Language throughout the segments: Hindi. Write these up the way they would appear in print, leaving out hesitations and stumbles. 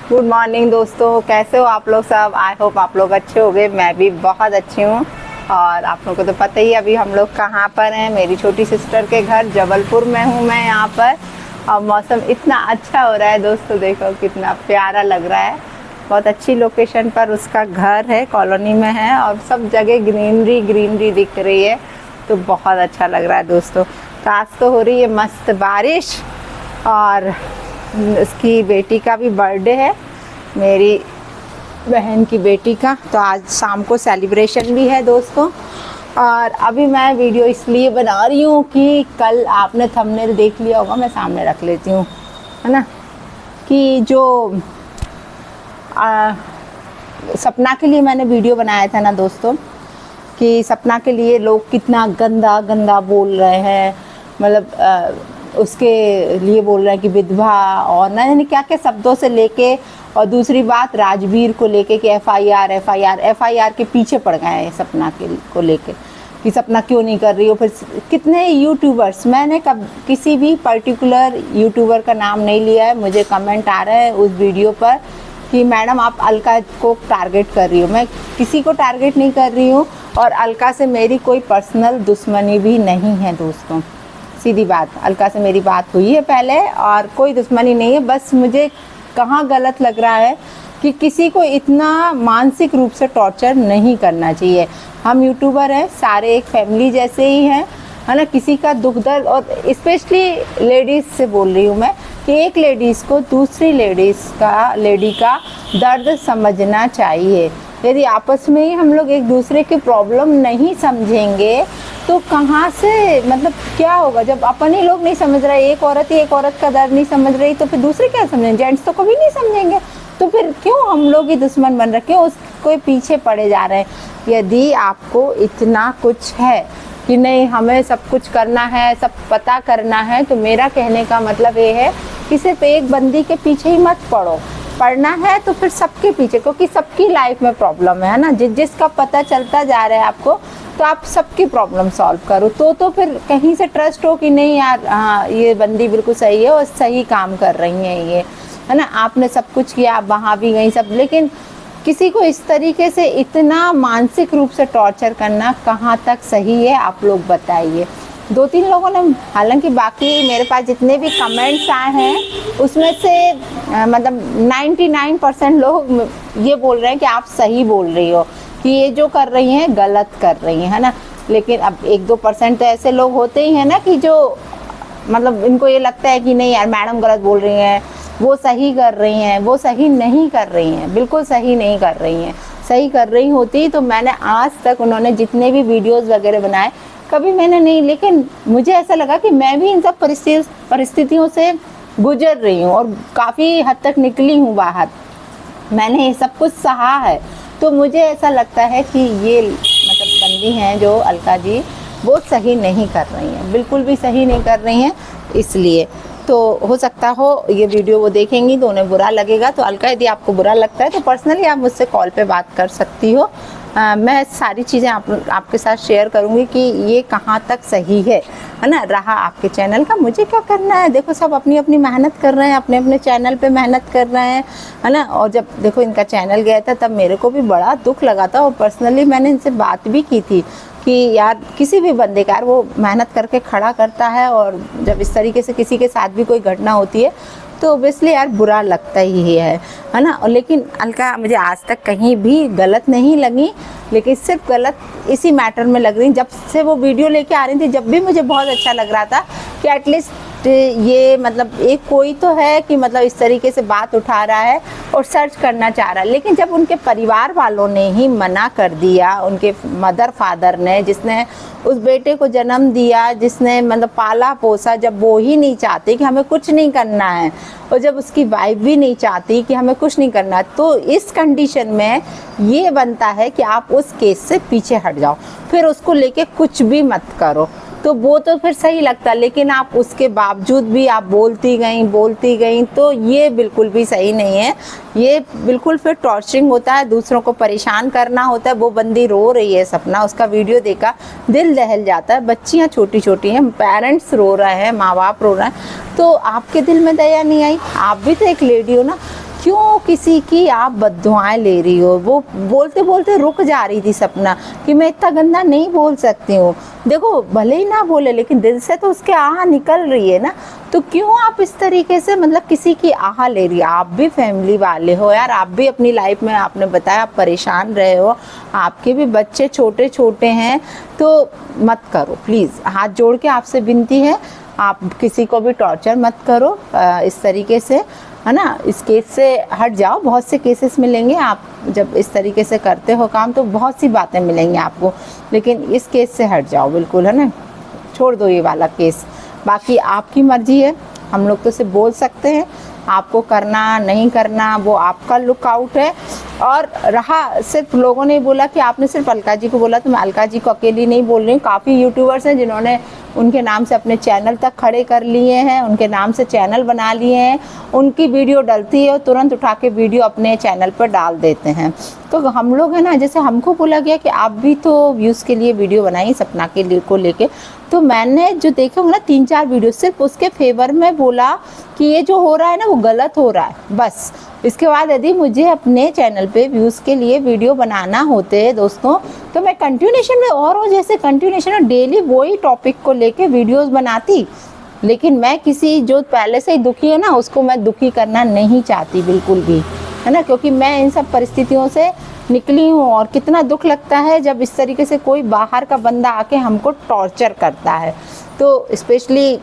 गुड मॉर्निंग दोस्तों, कैसे हो आप लोग सब। आई होप आप लोग अच्छे होंगे। मैं भी बहुत अच्छी हूँ। और आप लोगों को तो पता ही है अभी हम लोग कहाँ पर हैं। मेरी छोटी सिस्टर के घर जबलपुर में हूँ मैं यहाँ पर। और मौसम इतना अच्छा हो रहा है दोस्तों, देखो कितना प्यारा लग रहा है। बहुत अच्छी लोकेशन पर उसका घर है, कॉलोनी में है और सब जगह ग्रीनरी ग्रीनरी दिख रही है, तो बहुत अच्छा लग रहा है दोस्तों। तो आज तो हो रही है मस्त बारिश और उसकी बेटी का भी बर्थडे है, मेरी बहन की बेटी का। तो आज शाम को सेलिब्रेशन भी है दोस्तों। और अभी मैं वीडियो इसलिए बना रही हूँ कि कल आपने थंबनेल देख लिया होगा, मैं सामने रख लेती हूँ, है ना, कि जो सपना के लिए मैंने वीडियो बनाया था ना दोस्तों, कि सपना के लिए लोग कितना गंदा गंदा बोल रहे हैं। मतलब उसके लिए बोल रहे हैं कि विधवा और ना यानी क्या क्या शब्दों से लेके। और दूसरी बात राजवीर को लेके कि एफआईआर के पीछे पड़ गए हैं सपना को लेके कि सपना क्यों नहीं कर रही हो। फिर कितने यूट्यूबर्स, मैंने कब किसी भी पर्टिकुलर यूट्यूबर का नाम नहीं लिया है, मुझे कमेंट आ रहा है उस वीडियो पर कि मैडम आप अलका को टारगेट कर रही हो। मैं किसी को टारगेट नहीं कर रही हूँ और अलका से मेरी कोई पर्सनल दुश्मनी भी नहीं है दोस्तों। सीधी बात, अलका से मेरी बात हुई है पहले और कोई दुश्मनी नहीं है। बस मुझे कहाँ गलत लग रहा है कि किसी को इतना मानसिक रूप से टॉर्चर नहीं करना चाहिए। हम यूट्यूबर हैं, सारे एक फैमिली जैसे ही हैं, है ना। किसी का दुख दर्द, और स्पेशली लेडीज़ से बोल रही हूँ मैं, कि एक लेडीज़ को दूसरी लेडी का दर्द समझना चाहिए। यदि आपस में ही हम लोग एक दूसरे की प्रॉब्लम नहीं समझेंगे तो कहाँ से, मतलब क्या होगा। जब अपन ही लोग नहीं समझ रहे, एक औरत ही एक औरत का दर्द नहीं समझ रही, तो फिर दूसरे क्या समझेंगे। जेंट्स तो कभी नहीं समझेंगे, तो फिर क्यों हम लोग ही दुश्मन बन रखे, उसको पीछे पड़े जा रहे हैं। यदि आपको इतना कुछ है कि नहीं हमें सब कुछ करना है, सब पता करना है, तो मेरा कहने का मतलब ये है कि सिर्फ एक बंदी के पीछे ही मत पड़ो। पढ़ना है तो फिर सबके पीछे, क्योंकि सबकी लाइफ में प्रॉब्लम है ना। जिसका पता चलता जा रहा है आपको, तो आप सबकी प्रॉब्लम सॉल्व करो। तो फिर कहीं से ट्रस्ट हो कि नहीं यार, हाँ ये बंदी बिल्कुल सही है और सही काम कर रही है ये, है ना। आपने सब कुछ किया, आप वहाँ भी गई सब, लेकिन किसी को इस तरीके से इतना मानसिक रूप से टॉर्चर करना कहाँ तक सही है, आप लोग बताइए। 2-3 लोगों ने, हालांकि बाकी मेरे पास जितने भी कमेंट्स आए हैं उसमें से मतलब 99% लोग ये बोल रहे हैं कि आप सही बोल रही हो, कि ये जो कर रही हैं गलत कर रही हैं, है ना। लेकिन अब 1-2% तो ऐसे लोग होते ही हैं ना कि जो मतलब इनको ये लगता है कि नहीं यार मैडम गलत बोल रही हैं, वो सही कर रही हैं। वो सही नहीं कर रही हैं, बिल्कुल सही नहीं कर रही हैं। सही कर रही होती तो मैंने आज तक, उन्होंने जितने भी वीडियोस वगैरह बनाए, कभी मैंने नहीं। लेकिन मुझे ऐसा लगा कि मैं भी इन सब परिस्थितियों से गुजर रही हूँ और काफ़ी हद तक निकली हूँ बाहर। मैंने ये सब कुछ सहा है, तो मुझे ऐसा लगता है कि ये मतलब बंदी हैं जो अलका जी, वो सही नहीं कर रही हैं, बिल्कुल भी सही नहीं कर रही हैं। इसलिए तो हो सकता हो ये वीडियो वो देखेंगी तो उन्हें बुरा लगेगा। तो अलका, यदि आपको बुरा लगता है तो पर्सनली आप मुझसे कॉल पे बात कर सकती हो। मैं सारी चीज़ें आपके साथ शेयर करूँगी कि ये कहाँ तक सही है ना। रहा आपके चैनल का, मुझे क्या करना है। देखो सब अपनी अपनी मेहनत कर रहे हैं, अपने अपने चैनल पे मेहनत कर रहे हैं, है ना। और जब देखो इनका चैनल गया था तब मेरे को भी बड़ा दुख लगा था और पर्सनली मैंने इनसे बात भी की थी कि यार किसी भी बंदे का, यार वो मेहनत करके खड़ा करता है और जब इस तरीके से किसी के साथ भी कोई घटना होती है तो ऑब्वियसली यार बुरा लगता ही है ना। और लेकिन अलका मुझे आज तक कहीं भी गलत नहीं लगी, लेकिन सिर्फ गलत इसी मैटर में लग रही। जब से वो वीडियो लेके आ रही थी, जब भी मुझे बहुत अच्छा लग रहा था कि एटलीस्ट ये मतलब एक कोई तो है कि मतलब इस तरीके से बात उठा रहा है और सर्च करना चाह रहा है। लेकिन जब उनके परिवार वालों ने ही मना कर दिया, उनके मदर फादर ने, जिसने उस बेटे को जन्म दिया, जिसने मतलब पाला पोसा, जब वो ही नहीं चाहती कि हमें कुछ नहीं करना है, और जब उसकी वाइफ भी नहीं चाहती कि हमें कुछ नहीं करना, तो इस कंडीशन में ये बनता है कि आप उस केस से पीछे हट जाओ, फिर उसको लेके कुछ भी मत करो। तो वो तो फिर सही लगता, लेकिन आप उसके बावजूद भी आप बोलती गई, तो ये बिल्कुल भी सही नहीं है। ये बिल्कुल फिर टॉर्चरिंग होता है, दूसरों को परेशान करना होता है। वो बंदी रो रही है, सपना, उसका वीडियो देखा दिल दहल जाता है। बच्चियाँ छोटी छोटी हैं, पेरेंट्स रो रहे हैं, माँ बाप रो रहे हैं, तो आपके दिल में दया नहीं आई? आप भी तो एक लेडी हो ना। क्यों किसी की आप बद्दुआएं ले रही हो? वो बोलते बोलते रुक जा रही थी सपना कि मैं इतना गंदा नहीं बोल सकती हूँ। देखो भले ही ना बोले लेकिन दिल से तो उसके आह निकल रही है ना, तो क्यों आप इस तरीके से मतलब किसी की आह ले रही है? आप भी फैमिली वाले हो यार, आप भी अपनी लाइफ में आपने बताया आप परेशान रहे हो, आपके भी बच्चे छोटे छोटे हैं, तो मत करो प्लीज़। हाथ जोड़ के आपसे विनती है, आप किसी को भी टॉर्चर मत करो इस तरीके से, है ना। इस केस से हट जाओ। बहुत से केसेस मिलेंगे, आप जब इस तरीके से करते हो काम तो बहुत सी बातें मिलेंगी आपको, लेकिन इस केस से हट जाओ बिल्कुल, है ना। छोड़ दो ये वाला केस। बाकी आपकी मर्जी है, हम लोग तो सिर्फ बोल सकते हैं, आपको करना नहीं करना वो आपका लुकआउट है। और रहा सिर्फ लोगों ने बोला कि आपने सिर्फ अलका जी को बोला, तो मैं अलका जी को अकेली नहीं बोल रही हूँ। काफ़ी यूट्यूबर्स हैं जिन्होंने उनके नाम से अपने चैनल तक खड़े कर लिए हैं, उनके नाम से चैनल बना लिए हैं। उनकी वीडियो डलती है तुरंत उठा के वीडियो अपने चैनल पर डाल देते हैं। तो हम लोग है ना, जैसे हमको बोला गया कि आप भी तो व्यूज़ के लिए वीडियो बनाइए सपना के लिए को लेके, तो मैंने जो देखे होंगे ना 3-4 वीडियो सिर्फ उसके फेवर में बोला कि ये जो हो रहा है ना वो गलत हो रहा है, बस। इसके बाद यदि मुझे अपने चैनल पे व्यूज़ के लिए वीडियो बनाना होते हैं दोस्तों, तो मैं कंटिन्यूएशन में और जैसे कंटिन्यूएशन में डेली वही टॉपिक को लेके वीडियोस बनाती। लेकिन मैं किसी जो पहले से ही दुखी है ना उसको मैं दुखी करना नहीं चाहती बिल्कुल भी, है ना, क्योंकि मैं इन सब परिस्थितियों से निकली हूँ। और कितना दुख लगता है जब इस तरीके से कोई बाहर का बंदा आके हमको टॉर्चर करता है। तो स्पेशली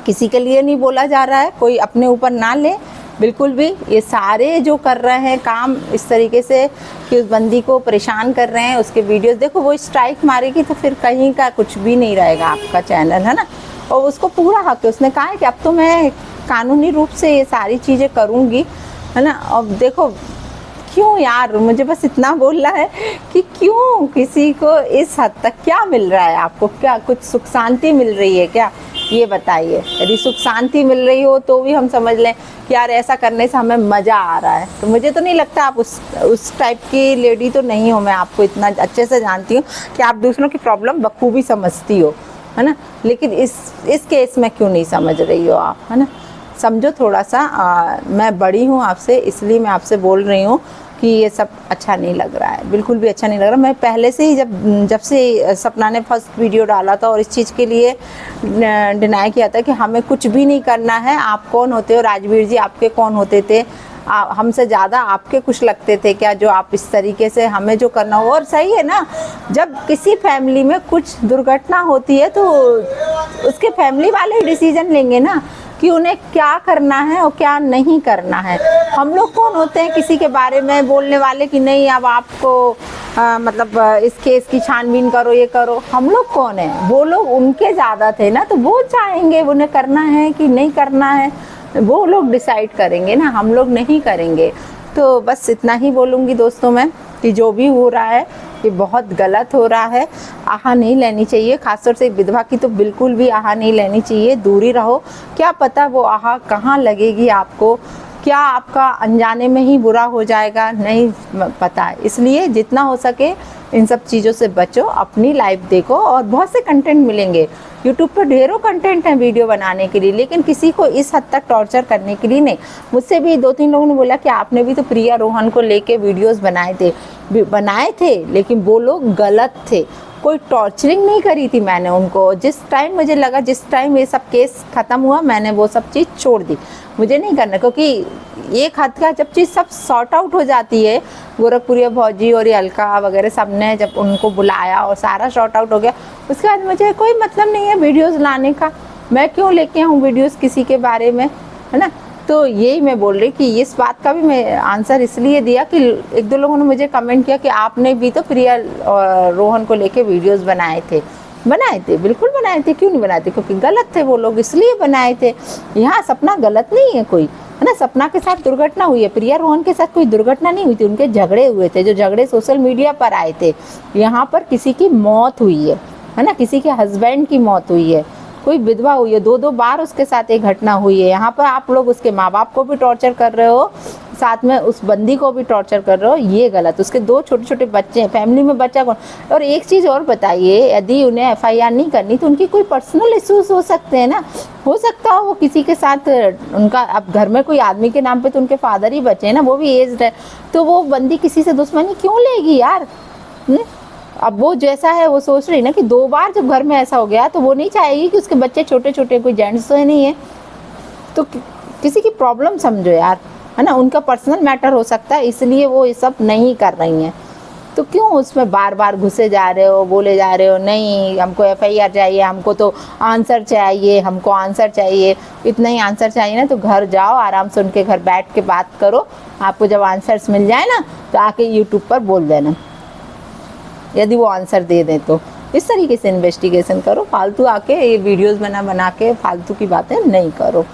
किसी के लिए नहीं बोला जा रहा है, कोई अपने ऊपर ना ले बिल्कुल भी। ये सारे जो कर रहे हैं काम इस तरीके से कि उस बंदी को परेशान कर रहे हैं, उसके वीडियोस देखो, वो स्ट्राइक मारेगी तो फिर कहीं का कुछ भी नहीं रहेगा आपका चैनल, है ना। और उसको पूरा हक है, उसने कहा है कि अब तो मैं कानूनी रूप से ये सारी चीज़ें करूँगी, है ना। अब देखो क्यों यार, मुझे बस इतना बोलना है कि क्यों किसी को इस हद तक क्या मिल रहा है आपको? क्या कुछ सुख शांति मिल रही है क्या? ये बताइए। यदि सुख शांति मिल रही हो तो भी हम समझ लें कि यार ऐसा करने से हमें मज़ा आ रहा है, तो मुझे तो नहीं लगता आप उस टाइप की लेडी तो नहीं हो। मैं आपको इतना अच्छे से जानती हूँ कि आप दूसरों की प्रॉब्लम बखूबी समझती हो, है ना। लेकिन इस केस में क्यों नहीं समझ रही हो आप, है ना। समझो थोड़ा सा। मैं बड़ी हूँ आपसे, इसलिए मैं आपसे बोल रही हूँ कि ये सब अच्छा नहीं लग रहा है, बिल्कुल भी अच्छा नहीं लग रहा। मैं पहले से ही जब से सपना ने फर्स्ट वीडियो डाला था और इस चीज़ के लिए डिनाई किया था कि हमें कुछ भी नहीं करना है, आप कौन होते हो राजवीर जी, आपके कौन होते थे, हमसे ज़्यादा आपके कुछ लगते थे क्या जो आप इस तरीके से हमें जो करना हो। और सही है ना, जब किसी फैमिली में कुछ दुर्घटना होती है तो उसके फैमिली वाले ही डिसीजन लेंगे ना कि उन्हें क्या करना है और क्या नहीं करना है। हम लोग कौन होते हैं किसी के बारे में बोलने वाले कि नहीं अब आपको मतलब इस केस की छानबीन करो, ये करो। हम लोग कौन है? वो लोग उनके ज़्यादा थे ना, तो वो चाहेंगे उन्हें करना है कि नहीं करना है, वो लोग डिसाइड करेंगे ना, हम लोग नहीं करेंगे। तो बस इतना ही बोलूँगी दोस्तों मैं कि जो भी हो रहा है ये बहुत गलत हो रहा है, आहा नहीं लेनी चाहिए। खासतौर से एक विधवा की तो बिल्कुल भी आहा नहीं लेनी चाहिए, दूरी रहो। क्या पता वो आहा कहाँ लगेगी आपको, क्या आपका अनजाने में ही बुरा हो जाएगा, नहीं पता है। इसलिए जितना हो सके इन सब चीज़ों से बचो, अपनी लाइफ देखो। और बहुत से कंटेंट मिलेंगे यूट्यूब पर, ढेरों कंटेंट हैं वीडियो बनाने के लिए, लेकिन किसी को इस हद तक टॉर्चर करने के लिए नहीं। मुझसे भी 2-3 लोगों ने बोला कि आपने भी तो प्रिया रोहन को लेके वीडियोस बनाए थे, लेकिन वो लोग गलत थे। कोई टॉर्चरिंग नहीं करी थी मैंने उनको। जिस टाइम मुझे लगा, जिस टाइम ये सब केस ख़त्म हुआ, मैंने वो सब चीज़ छोड़ दी, मुझे नहीं करना। क्योंकि एक हद का जब चीज़ सब सॉर्ट आउट हो जाती है, गोरखपुरिया भौजी और ये अलका वगैरह सब ने जब उनको बुलाया और सारा सॉर्ट आउट हो गया, उसके बाद मुझे कोई मतलब नहीं है वीडियोस लाने का। मैं क्यों लेके आऊँ वीडियोस किसी के बारे में, है ना। तो यही मैं बोल रही कि इस बात का भी मैं आंसर इसलिए दिया कि 1-2 लोगों ने मुझे कमेंट किया कि आपने भी तो प्रिया रोहन को लेके वीडियोस बनाए थे, बिल्कुल बनाए थे, क्यों नहीं बनाए थे? क्योंकि गलत थे वो लोग, इसलिए बनाए थे। यहाँ सपना गलत नहीं है कोई, है ना। सपना के साथ दुर्घटना हुई है, प्रिया रोहन के साथ कोई दुर्घटना नहीं हुई थी, उनके झगड़े हुए थे, जो झगड़े सोशल मीडिया पर आए थे। यहाँ पर किसी की मौत हुई है ना, किसी के हस्बैंड की मौत हुई है। कोई विधवा हुई है, 2-2 बार उसके साथ एक घटना हुई है, यहाँ पर आप लोग उसके माँ बाप को भी टॉर्चर कर रहे हो, साथ में उस बंदी को भी टॉर्चर कर रहे हो, ये गलत। उसके 2 छोटे-छोटे बच्चे हैं, फैमिली में बच्चा कौन। और एक चीज़ और बताइए, यदि उन्हें एफआईआर नहीं करनी तो उनकी कोई पर्सनल इश्यूज हो सकते हैं ना, हो सकता हो वो किसी के साथ उनका, अब घर में कोई आदमी के नाम पे तो उनके फादर ही बचे हैं ना, वो भी एज्ड है, तो वो बंदी किसी से दुश्मनी क्यों लेगी यार। अब वो जैसा है वो सोच रही ना कि 2 बार जब घर में ऐसा हो गया तो वो नहीं चाहेगी कि उसके बच्चे छोटे छोटे, कोई जेंट्स तो है नहीं है, तो किसी की प्रॉब्लम समझो यार, है ना, उनका पर्सनल मैटर हो सकता है, इसलिए वो ये सब नहीं कर रही हैं। तो क्यों उसमें बार बार घुसे जा रहे हो, बोले जा रहे हो नहीं हमको एफआईआर चाहिए, हमको तो आंसर चाहिए, हमको आंसर चाहिए। इतना ही आंसर चाहिए ना तो घर जाओ, आराम से उनके घर बैठ के बात करो, आपको जब आंसर्स मिल जाए ना तो आके यूट्यूब पर बोल देना, यदि वो आंसर दे दें तो। इस तरीके से इन्वेस्टिगेशन करो, फालतू आके ये वीडियोस बना के फालतू की बातें नहीं करो।